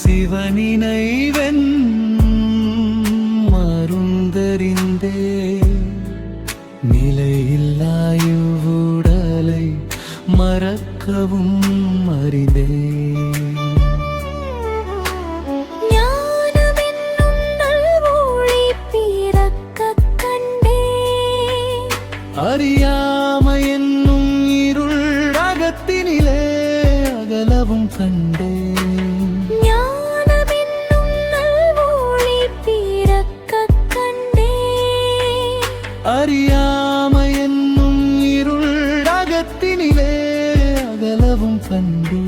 சிவனினைவன் மருந்தறிந்தே நிலையில்லாயுடலை மறக்கவும் அறிந்தே அறியாமை என்னும் இருள் அகத்தினிலே அகலவும் கண்டே ஞானமென்னும் நல்வொளி பிறக்கக் கண்டே அறியாமை என்னும் இருள் அகத்தினிலே அகலவும் கண்டே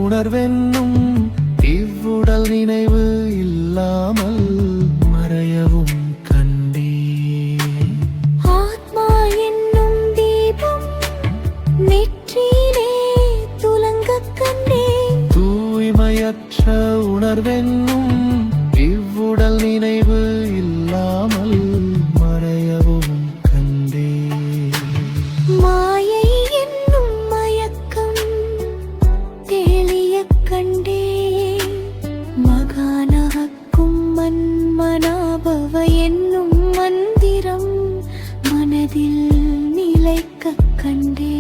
உணர்வென்னும் இவ்வுடல் நினைவு இல்லாமல் மறையவும் கண்டே ஆத்மா என்னும் தீபம் நெற்றியிலே துலங்கக் கண்டே தூய்மையற்ற உணர்வென்னும் இவ்வுடல் நினைவு இல்லாமல் மறையவும் கண்டே மாயை என்னும் மயக்கம் கண்டே மகானகக்கும் மன்மனாபவ என்னும் மந்திரம் மனதில் நிலைக்கக் கண்டே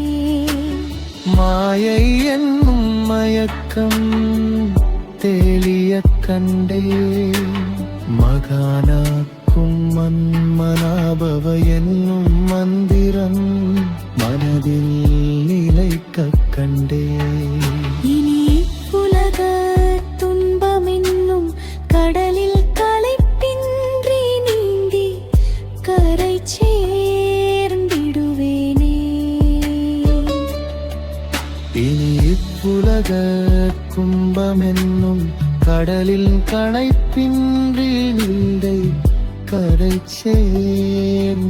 மாயை என்னும் மயக்கம் தெளியக் கண்டே மகானாக்கும் மன்மனாபவ என்னும் மந்திரம் மனதில் நிலைக்கக் கண்டே இனி உலக துன்பமென்னும் கடலில் களைப்பின்றி நீந்தி கரை சேர்ந்திடுவேனே இனி இப்புலக கும்பமென்னும் கடலில் களைப்பின்றி நீந்தை கரை சேர்ந்திடுவேனே